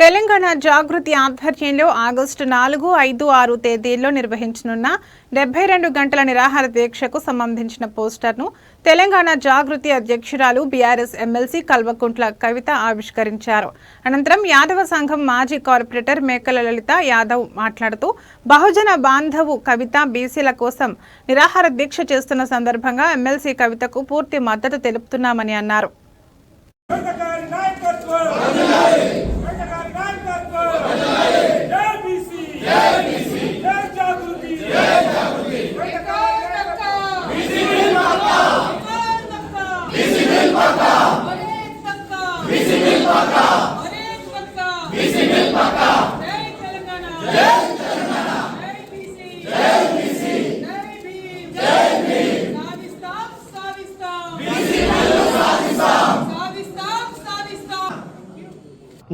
తెలంగాణ జాగృతి ఆధ్వర్యంలో ఆగస్టు 4, 5, 6 తేదీల్లో నిర్వహించనున్న 72 గంటల నిరాహార దీక్షకు సంబంధించిన పోస్టర్ను తెలంగాణ జాగృతి అధ్యక్షురాలు బీఆర్ఎస్ ఎమ్మెల్సీ కల్వకుంట్ల కవిత ఆవిష్కరించారు. అనంతరం యాదవ సంఘం మాజీ కార్పొరేటర్ మేకల లలిత యాదవ్ మాట్లాడుతూ బహుజన బాంధవు కవిత బీసీల కోసం నిరాహార దీక్ష చేస్తున్న సందర్భంగా ఎమ్మెల్సీ కవితకు పూర్తి మద్దతు తెలుపుతున్నామని అన్నారు.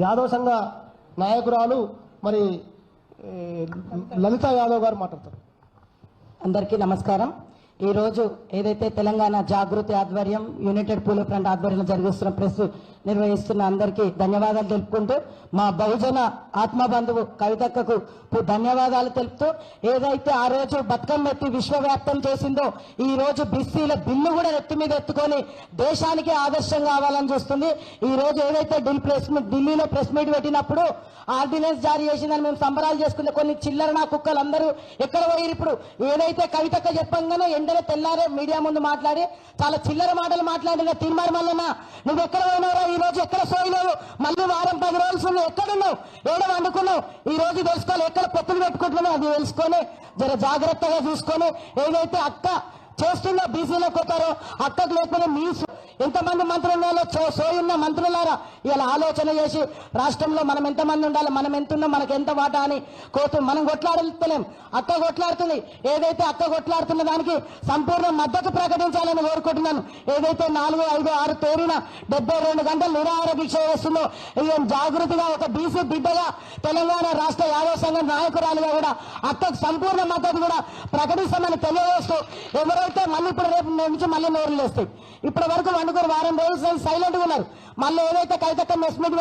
యాదవ సంఘ నాయకురాలు మరి లలిత యాదవ్ గారు మాట్లాడతారు. అందరికీ నమస్కారం. ఈరోజు ఏదైతే తెలంగాణ జాగృతి ఆధ్వర్యం యునైటెడ్ పూల ఫ్రంట్ ఆధ్వర్యంలో జరిగిస్తున్న ప్రెస్ నిర్వహిస్తున్న అందరికీ ధన్యవాదాలు తెలుపుకుంటూ మా బహుజన ఆత్మబంధువు కవితక్కకు ధన్యవాదాలు తెలుపుతూ ఏదైతే ఆ రోజు బతుకమ్మ ఎత్తి విశ్వవ్యాప్తం చేసిందో ఈ రోజు బీసీల బిల్లు కూడా నెత్తి మీద ఎత్తుకొని దేశానికి ఆదర్శం కావాలని చూస్తుంది. ఈ రోజు ఏదైతే ఢిల్లీలో ప్రెస్ మీట్ పెట్టినప్పుడు ఆర్డినెన్స్ జారీ చేసిందని మేము సంబరాలు చేసుకునే కొన్ని చిల్లర నా కుక్కలు అందరూ ఎక్కడ పోయి ఇప్పుడు ఏదైతే కవితక్క చెప్పంగానే ఎండలో తెల్లారే మీడియా ముందు మాట్లాడి చాలా చిల్లర మాటలు మాట్లాడిన తీర్మానం వల్ల నువ్వు ఎక్కడ పోయినారో ఈ రోజు ఎక్కడ సోయినావు మళ్ళీ వారం 10 రోజులు ఎక్కడున్నావు ఏడ వండుకున్నావు ఈ రోజు తెలుసుకోవాలి. ఎక్కడ పొత్తులు పెట్టుకుంటున్నావు అది తెలుసుకొని జర జాగ్రత్తగా చూసుకొని ఏదైతే అక్క చేస్తుందో బీసీలో కొట్టారో అక్కకు లేకపోతే మీ ఎంతమంది మంత్రులలో సోయున్న మంత్రులారా ఇలా ఆలోచన చేసి రాష్ట్రంలో మనం ఎంతమంది ఉండాలి మనం ఎంతున్నా మనకు ఎంత వాటా అని మనం కొట్లాడలేం. అక్క కొట్లాడుతుంది. ఏదైతే అక్క కొట్లాడుతున్న దానికి సంపూర్ణ మద్దతు ప్రకటించాలని కోరుకుంటున్నాను. ఏదైతే 4, 5, 6 తేదీన 72 గంటలు నిరాహార దీక్ష చేస్తుందో ఈయన జాగృతిగా ఒక బీసీ బిడ్డగా తెలంగాణ రాష్ట్ర యాదవ సంఘం నాయకురాలుగా కూడా అక్కకు సంపూర్ణ మద్దతు కూడా ప్రకటిస్తామని తెలియజేస్తూ ఎవరైతే మళ్ళీ ఇప్పుడు రేపు నుంచి మళ్ళీ నోరులు వేస్తాయి. ఇప్పటి వరకు వండుకొని వారం రోజులు సైలెంట్గా ఉన్నారు. మళ్ళీ ఏదైతే కవితక్క మెస్ మీట్